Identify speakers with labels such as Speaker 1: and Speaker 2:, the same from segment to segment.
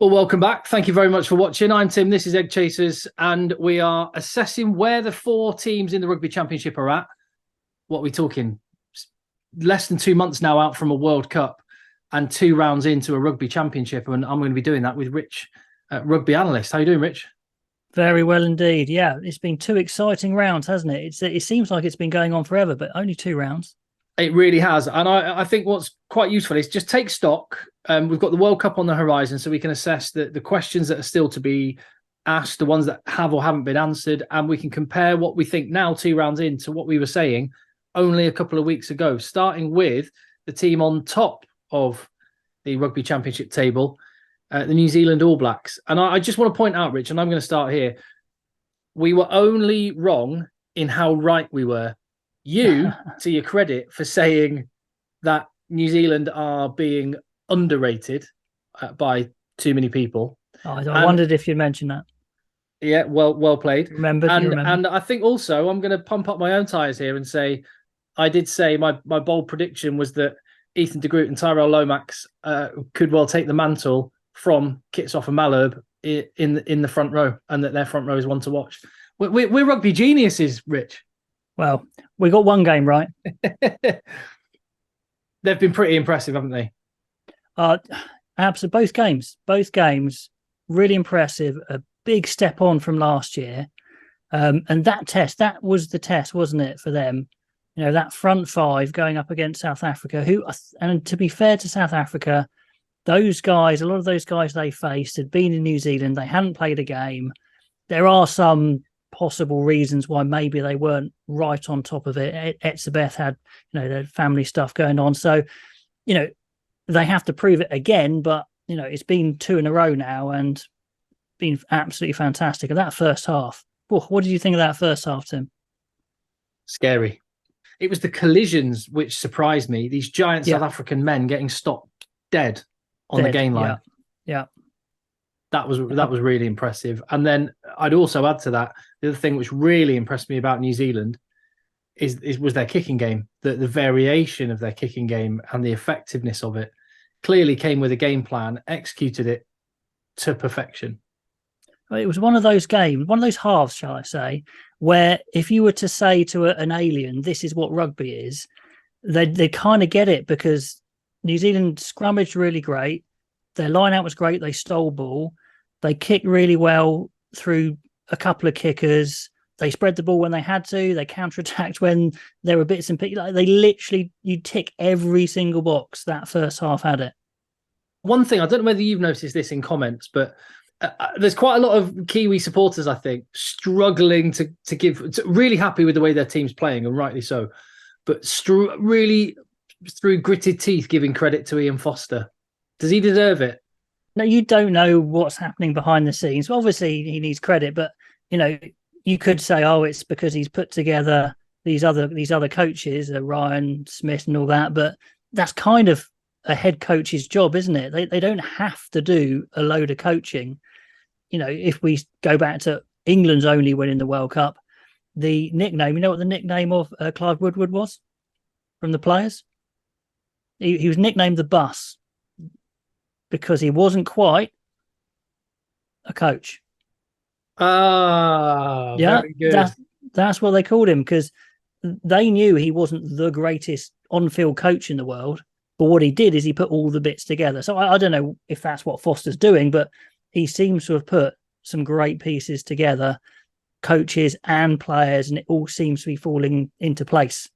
Speaker 1: Well, welcome back. Thank you very much for watching. I'm Tim. This is Egg Chasers, and we are assessing where the four teams in the Rugby Championship are at. What are we talking? Less than 2 months now out from a World Cup and 2 rounds into a Rugby Championship, and I'm going to be doing that with Rich, rugby analyst. How you doing, Rich?
Speaker 2: Very well indeed. Yeah, it's been 2 exciting rounds, hasn't it? It seems like it's been going on forever, but only 2 rounds.
Speaker 1: It really has. And I think what's quite useful is just take stock. We've got the World Cup on the horizon, so we can assess the questions that are still to be asked, the ones that have or haven't been answered, and we can compare what we think now, 2 rounds in, to what we were saying only a couple of weeks ago, starting with the team on top of the Rugby Championship table, the New Zealand All Blacks. And I just want to point out, Rich, and I'm going to start here, we were only wrong in how right we were. You, to your credit, for saying that New Zealand are being underrated by too many people.
Speaker 2: Oh, I wondered if you'd mention that.
Speaker 1: Yeah, well played.
Speaker 2: You remembered.
Speaker 1: And I think also I'm going to pump up my own tyres here and say, I did say my bold prediction was that Ethan de Groot and Tyrell Lomax could well take the mantle from Kitsoff and Malherbe in the front row, and that their front row is one to watch. We're rugby geniuses, Rich.
Speaker 2: Well, we got one game right.
Speaker 1: They've been pretty impressive, haven't they?
Speaker 2: Absolutely, both games, really impressive. A big step on from last year, and that was the test, wasn't it, for them? You know, that front five going up against South Africa. And to be fair to South Africa, a lot of those guys they faced had been in New Zealand. They hadn't played a game. There are some possible reasons why maybe they weren't right on top of it. Etzebeth had, their family stuff going on. So, they have to prove it again, but, it's been 2 in a row now and been absolutely fantastic. And that first half, what did you think of that first half, Tim?
Speaker 1: Scary. It was the collisions which surprised me. These giant South African men getting stopped dead on the gain line.
Speaker 2: Yeah.
Speaker 1: That was really impressive. And then I'd also add to that, the other thing which really impressed me about New Zealand was their kicking game. The variation of their kicking game and the effectiveness of it clearly came with a game plan, executed it to perfection.
Speaker 2: It was one of those games, one of those halves, shall I say, where if you were to say to an alien, this is what rugby is, they kind of get it, because New Zealand scrummaged really great. Their line out was great. They stole ball. They kicked really well through a couple of kickers. They spread the ball when they had to. They counterattacked when there were bits and pieces. Like, they literally, you tick every single box. That first half had it.
Speaker 1: One thing, I don't know whether you've noticed this in comments, but there's quite a lot of Kiwi supporters, I think, struggling to really happy with the way their team's playing, and rightly so, but really through gritted teeth giving credit to Ian Foster. Does he deserve it?
Speaker 2: No, you don't know what's happening behind the scenes. Well, obviously, he needs credit, but you could say, oh, it's because he's put together these other coaches, Ryan Smith and all that. But that's kind of a head coach's job, isn't it? They don't have to do a load of coaching. If we go back to England's only win in the World Cup, the nickname, you know what the nickname of Clive Woodward was from the players? He was nicknamed the Bus, because he wasn't quite a coach.
Speaker 1: Very good.
Speaker 2: That's what they called him, because they knew he wasn't the greatest on-field coach in the world. But what he did is he put all the bits together. So I don't know if that's what Foster's doing, but he seems to have put some great pieces together, coaches and players, and it all seems to be falling into place.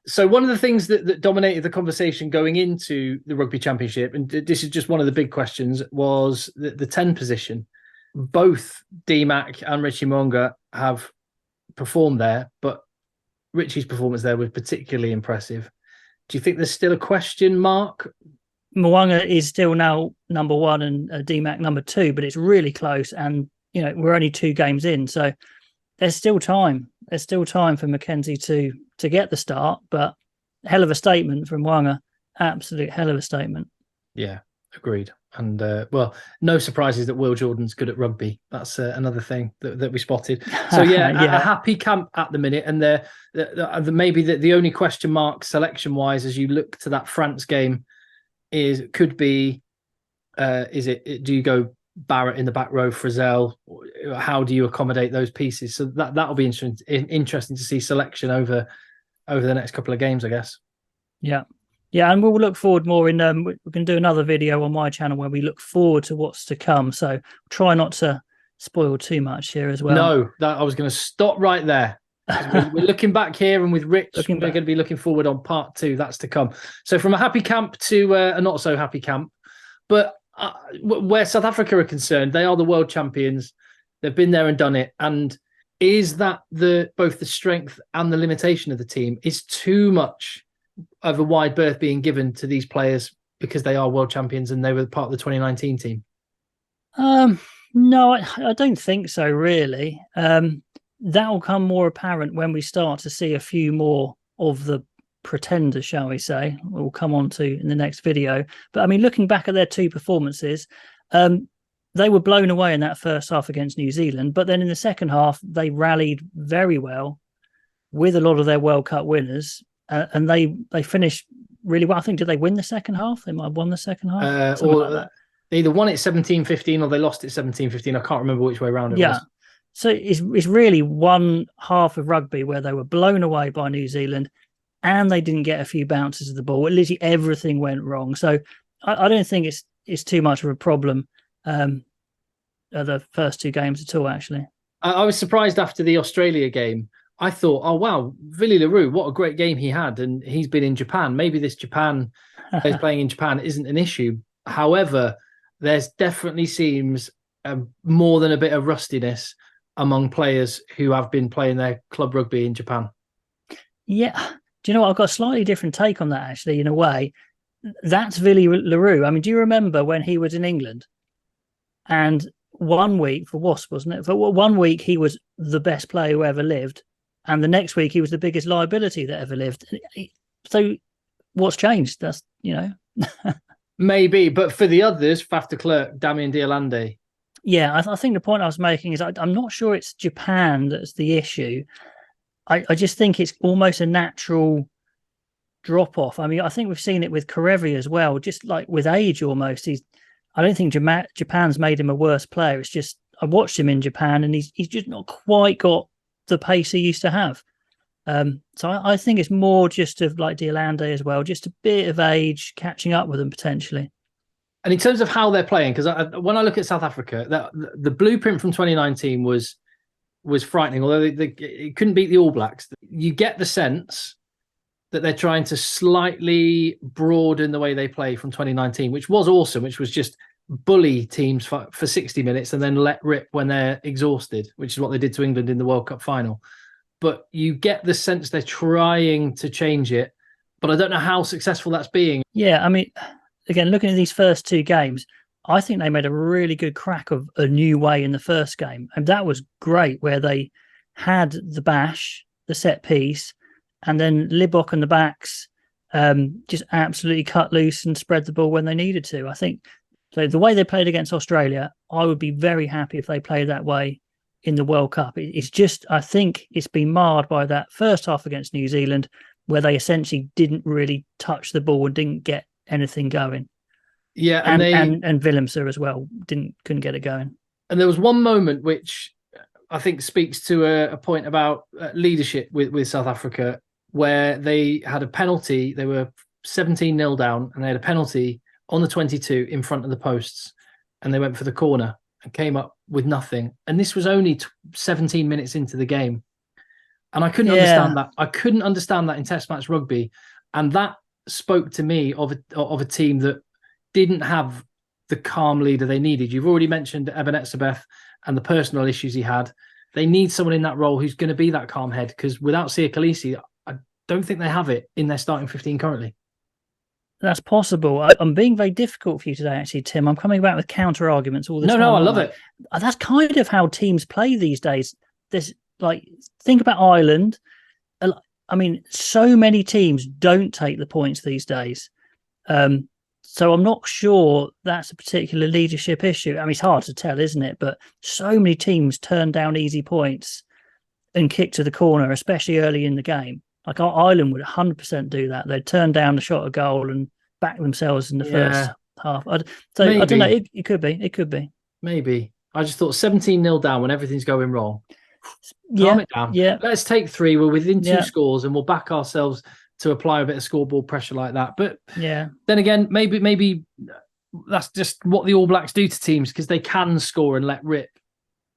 Speaker 1: So one of the things that dominated the conversation going into the Rugby Championship, and this is just one of the big questions, was the 10 position. Both D-Mac and Richie Mo'unga have performed there, but Richie's performance there was particularly impressive. Do you think there's still a question mark?
Speaker 2: Mo'unga is still now number 1 and D-Mac number 2, but it's really close, and we're only 2 games in, so there's still time. There's still time for Mackenzie to get the start, but hell of a statement from Mo'unga. Absolute hell of a statement.
Speaker 1: Yeah, agreed. And well, no surprises that Will Jordan's good at rugby. That's another thing that we spotted. So yeah, a happy camp at the minute, and maybe the only question mark selection wise as you look to that France game do you go Barrett in the back row, Frizzell. How do you accommodate those pieces? So that'll be interesting to see selection over the next couple of games, I guess.
Speaker 2: Yeah. Yeah, and we'll look forward more in we can do another video on my channel where we look forward to what's to come. So try not to spoil too much here as well.
Speaker 1: No, that I was going to stop right there. We're looking back here, and with Rich, we're going to be looking forward on part 2. That's to come. So from a happy camp to a not so happy camp, but where South Africa are concerned, they are the world champions. They've been there and done it. And is that both the strength and the limitation of the team? Is too much of a wide berth being given to these players because they are world champions and they were part of the 2019 team?
Speaker 2: No, I don't think so, really. That will come more apparent when we start to see a few more of the pretenders, shall we say. We'll come on to in the next video. But I mean, looking back at their 2 performances, they were blown away in that first half against New Zealand. But then in the second half, they rallied very well with a lot of their World Cup winners. And they finished really well. I think, did they win the second half? They might have won the second half.
Speaker 1: They either won it 17-15 or they lost it 17-15. I can't remember which way around it was.
Speaker 2: So it's really one half of rugby where they were blown away by New Zealand and they didn't get a few bounces of the ball. Literally everything went wrong. So I don't think it's too much of a problem the first 2 games at all, actually.
Speaker 1: I was surprised after the Australia game. I thought, oh, wow, Villy LaRue, what a great game he had. And he's been in Japan. Maybe this Japan, he's playing in Japan, isn't an issue. However, there's definitely seems more than a bit of rustiness among players who have been playing their club rugby in Japan. Yeah.
Speaker 2: Do you know what? I've got a slightly different take on that, actually, in a way. That's Villy LaRue. I mean, do you remember when he was in England? And 1 week, for Wasp, wasn't it? For 1 week, he was the best player who ever lived. And the next week, he was the biggest liability that ever lived. So what's changed? That's,
Speaker 1: Maybe, but for the others, Faf de Klerk, Damien Diolande.
Speaker 2: Yeah, I think the point I was making is I'm not sure it's Japan that's the issue. I just think it's almost a natural drop-off. I mean, I think we've seen it with Karevi as well, just like with age almost. I don't think Japan's made him a worse player. It's just I watched him in Japan and he's just not quite got the pace he used to have. So I think it's more just of like Diolande as well, just a bit of age catching up with them potentially.
Speaker 1: And in terms of how they're playing, because when I look at South Africa, the blueprint from 2019 was frightening. Although it couldn't beat the All Blacks, you get the sense that they're trying to slightly broaden the way they play from 2019, which was awesome, which was just bully teams for 60 minutes and then let rip when they're exhausted, which is what they did to England in the World Cup final. But you get the sense they're trying to change it, but I don't know how successful that's being.
Speaker 2: Yeah, I mean, again, looking at these first 2 games, I think they made a really good crack of a new way in the first game. And that was great, where they had the bash, the set piece, and then Libbok and the backs just absolutely cut loose and spread the ball when they needed to. I think so. The way they played against Australia, I would be very happy if they played that way in the World Cup. It's just, I think it's been marred by that first half against New Zealand, where they essentially didn't really touch the ball and didn't get anything going.
Speaker 1: Yeah,
Speaker 2: and Willemse as well couldn't get it going.
Speaker 1: And there was one moment which I think speaks to a point about leadership with South Africa, where they had a penalty. They were 17-0 down, and they had a penalty on the 22 in front of the posts, and they went for the corner and came up with nothing. And this was only 17 minutes into the game, and I couldn't understand that. I couldn't understand that in Test match rugby, and that spoke to me of a team that didn't have the calm leader they needed. You've already mentioned Eben Etzebeth and the personal issues he had. They need someone in that role who's going to be that calm head, because without Siya Kolisi, I don't think they have it in their starting 15 currently.
Speaker 2: That's possible. I'm being very difficult for you today, actually, Tim. I'm coming back with counter arguments all the time.
Speaker 1: No, I love it.
Speaker 2: That's kind of how teams play these days. There's think about Ireland. I mean, so many teams don't take the points these days. So I'm not sure that's a particular leadership issue. I mean, it's hard to tell, isn't it? But so many teams turn down easy points and kick to the corner, especially early in the game. Like Ireland would 100% do that. They'd turn down the shot of goal and back themselves in the first half. I don't know. It could be. It could be.
Speaker 1: maybe. I just thought 17-0 down when everything's going wrong. Calm
Speaker 2: Yeah,
Speaker 1: it down.
Speaker 2: yeah,
Speaker 1: Let's take three. We're within two
Speaker 2: yeah,
Speaker 1: scores, and we'll back ourselves to apply a bit of scoreboard pressure like that. But
Speaker 2: yeah.
Speaker 1: then again, maybe that's just what the All Blacks do to teams because they can score and let rip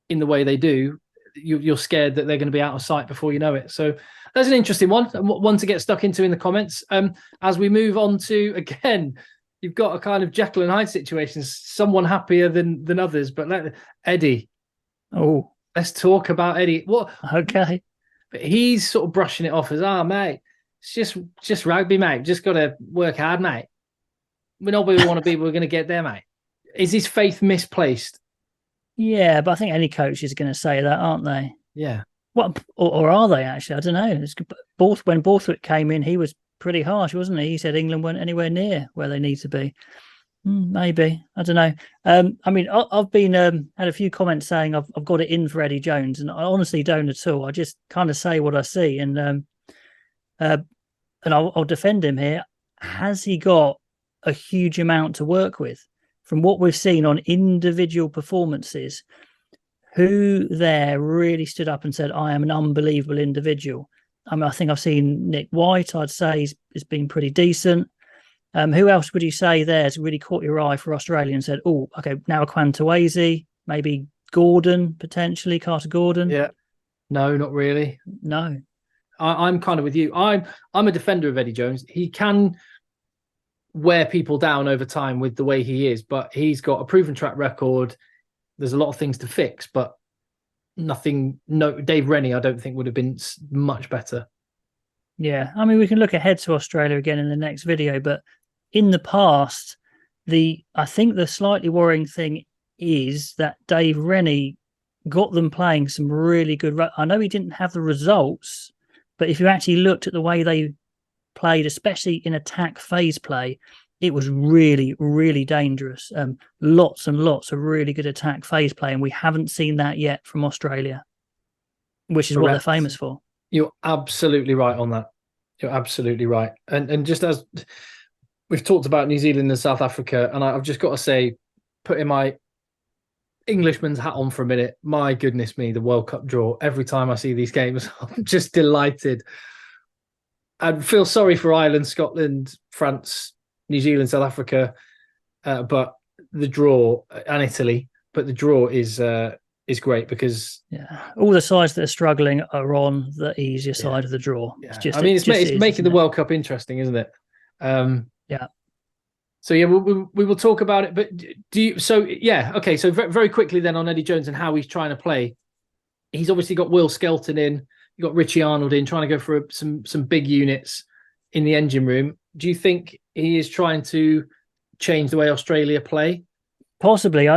Speaker 1: in the way they do. You're scared that they're going to be out of sight before you know it. So that's an interesting one to get stuck into in the comments. As we move on to, again, you've got a kind of Jekyll and Hyde situation. Someone happier than others, but Eddie.
Speaker 2: Oh,
Speaker 1: let's talk about Eddie. What?
Speaker 2: okay.
Speaker 1: But he's sort of brushing it off as, mate, it's just rugby, mate. Just got to work hard, mate. We're not where we want to be, but we're going to get there, mate. Is his faith misplaced?
Speaker 2: Yeah, but I think any coach is going to say that, aren't they?
Speaker 1: Yeah.
Speaker 2: What, or are they actually? I don't know. When Borthwick came in, he was pretty harsh, wasn't he? He said England weren't anywhere near where they need to be. Maybe, I don't know. I mean, I've been had a few comments saying I've got it in for Eddie Jones, and I honestly don't at all. I just kind of say what I see, and I'll defend him here. Has he got a huge amount to work with? From what we've seen on individual performances, who there really stood up and said, I am an unbelievable individual? I mean, I think I've seen Nick White, I'd say he's been pretty decent. Who else would you say there has really caught your eye for Australia and said, oh, okay, now Quantawezi, maybe Gordon, potentially, Carter Gordon?
Speaker 1: Yeah. No, not really.
Speaker 2: No.
Speaker 1: I'm kind of with you. I'm a defender of Eddie Jones. He can wear people down over time with the way he is, but he's got a proven track record. There's a lot of things to fix, but nothing. No, Dave Rennie, I don't think would have been much better.
Speaker 2: Yeah, I mean, we can look ahead to Australia again in the next video, but in the past, I think the slightly worrying thing is that Dave Rennie got them playing some really good. I know he didn't have the results, but if you actually looked at the way they played, especially in attack phase play, it was really, really dangerous. Lots and lots of really good attack phase play, and we haven't seen that yet from Australia, which is what they're famous for.
Speaker 1: You're absolutely right on that. You're absolutely right. And just as we've talked about New Zealand and South Africa, and I've just got to say, putting my Englishman's hat on for a minute, my goodness me, the World Cup draw. Every time I see these games, I'm just delighted. I feel sorry for Ireland, Scotland, France, New Zealand, South Africa, but the draw, and Italy, but the draw is great because
Speaker 2: all the sides that are struggling are on the easier side of the draw.
Speaker 1: Yeah. It's making the World Cup interesting, isn't it?
Speaker 2: Yeah.
Speaker 1: So yeah, we will talk about it. But do you? So yeah, okay. So very quickly then on Eddie Jones and how he's trying to play. He's obviously got Will Skelton in. You got Richie Arnold in, trying to go for some big units in the engine room. Do you think he is trying to change the way Australia play?
Speaker 2: Possibly.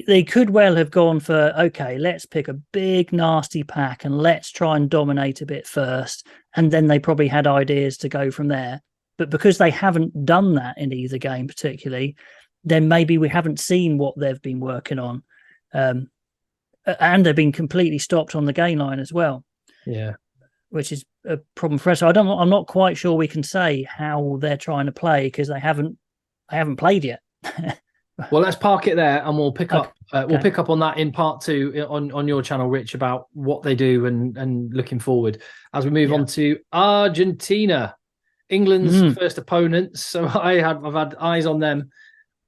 Speaker 2: They could well have gone for, okay, let's pick a big, nasty pack and let's try and dominate a bit first. And then they probably had ideas to go from there. But because they haven't done that in either game particularly, then maybe we haven't seen what they've been working on. And they've been completely stopped on the gain line as well.
Speaker 1: Yeah.
Speaker 2: Which is a problem for us. So I'm not quite sure we can say how they're trying to play because they haven't played yet.
Speaker 1: Well, let's park it there, and we'll pick up. We'll pick up on that in part 2 on your channel, Rich, about what they do and looking forward as we move on to Argentina, England's first opponents. So I've had eyes on them,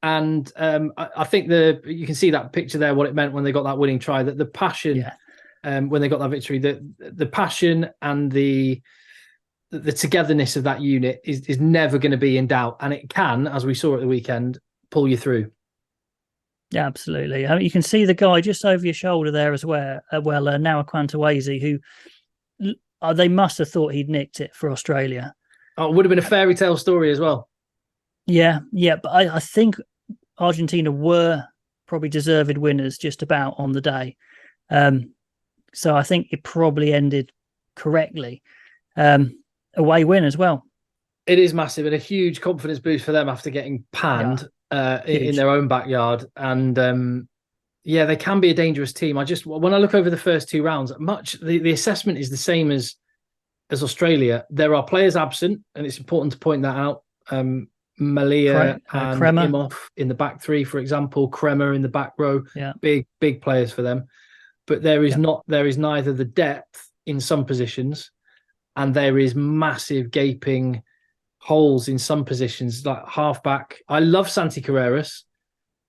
Speaker 1: and I think you can see that picture there. What it meant when they got that winning try, that the passion, when they got that victory, the passion and the togetherness of that unit is never going to be in doubt, and it can, as we saw at the weekend, pull you through.
Speaker 2: Yeah, absolutely. I mean, you can see the guy just over your shoulder there as well. Now Quantawezi, who they must have thought he'd nicked it for Australia.
Speaker 1: Oh, it would have been a fairy tale story as well.
Speaker 2: Yeah. But I think Argentina were probably deserved winners just about on the day. So I think it probably ended correctly. Away win as well.
Speaker 1: It is massive and a huge confidence boost for them after getting panned in their own backyard. And they can be a dangerous team. When I look over the first 2 rounds, the assessment is the same as Australia. There are players absent, and it's important to point that out. Malia and
Speaker 2: Kremer.
Speaker 1: Imhoff in the back three, for example. Kremer in the back row.
Speaker 2: Yeah.
Speaker 1: Big players for them. But there is neither the depth in some positions, and there is massive gaping holes in some positions, like halfback. I love Santi Carreras,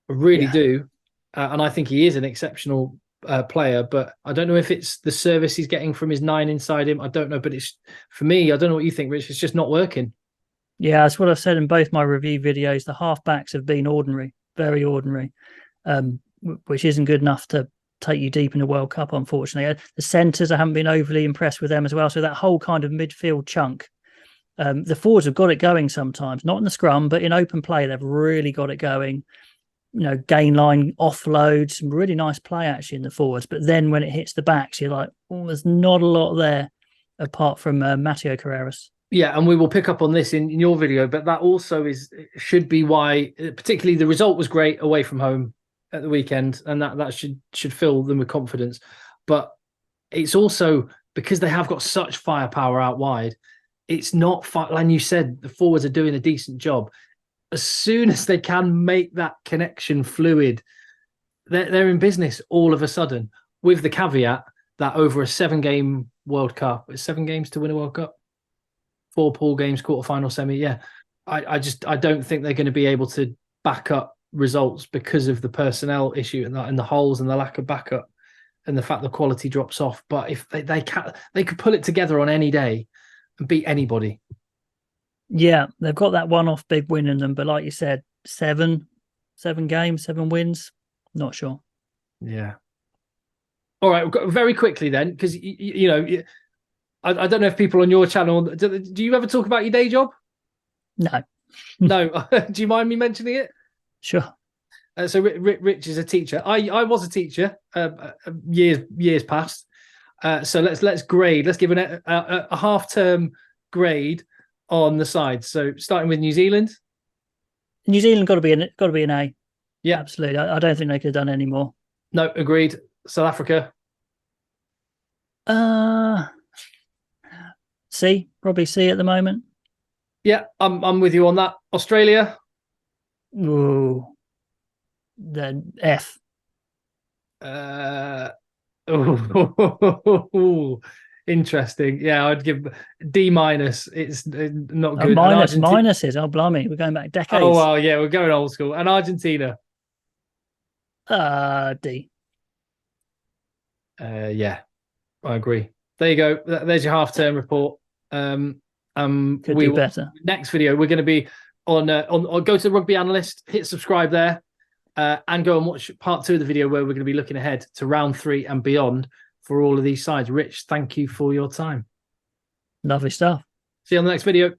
Speaker 1: I really do, and I think he is an exceptional player. But I don't know if it's the service he's getting from his 9 inside him. I don't know, but it's, for me, I don't know what you think, Rich. It's just not working. Yeah,
Speaker 2: that's what I've said in both my review videos. The halfbacks have been ordinary, very ordinary, which isn't good enough to take you deep in the World Cup, unfortunately. The centres, I haven't been overly impressed with them as well. So that whole kind of midfield chunk, the forwards have got it going sometimes, not in the scrum, but in open play, they've really got it going. Gain line, offload, some really nice play actually in the forwards. But then when it hits the backs, you're like, oh, there's not a lot there apart from Matteo Carreras.
Speaker 1: Yeah, and we will pick up on this in your video, but that also should be why, particularly the result was great away from home at the weekend, and that should fill them with confidence. But it's also because they have got such firepower out wide. It's not, like you said, the forwards are doing a decent job. As soon as they can make that connection fluid, they're in business all of a sudden, with the caveat that over a 7-game World Cup, it's 7 games to win a World Cup, 4 pool games, quarterfinal, semi. Yeah, I don't think they're going to be able to back up results because of the personnel issue and the holes and the lack of backup and the fact the quality drops off. But if they could pull it together on any day and beat anybody.
Speaker 2: Yeah, they've got that one-off big win in them, but like you said, 7 games, 7 wins. Not sure.
Speaker 1: Yeah. All right, very quickly then, because I don't know if people on your channel do you ever talk about your day job?
Speaker 2: No.
Speaker 1: No. Do you mind me mentioning it?
Speaker 2: Sure.
Speaker 1: So Rich is a teacher. I was a teacher years past. So let's grade. Let's give a half-term grade on the side. So starting with New Zealand.
Speaker 2: New Zealand got to be an A.
Speaker 1: Yeah,
Speaker 2: absolutely. I don't think they could have done any more.
Speaker 1: No, agreed. South Africa.
Speaker 2: C, probably C at the moment.
Speaker 1: Yeah, I'm with you on that. Australia.
Speaker 2: Ooh, then F.
Speaker 1: Interesting. Yeah, I'd give D-. It's not good.
Speaker 2: Minuses. Oh, blimey, we're going back decades.
Speaker 1: Oh well, yeah, we're going old school. And Argentina.
Speaker 2: D.
Speaker 1: Yeah, I agree. There you go. There's your half-term report.
Speaker 2: Could do better.
Speaker 1: Next video, we're going to be on go to the Rugby Analyst, hit subscribe there, and go and watch part 2 of the video where we're going to be looking ahead to round 3 and beyond for all of these sides. Rich, thank you for your time.
Speaker 2: Lovely stuff.
Speaker 1: See you on the next video.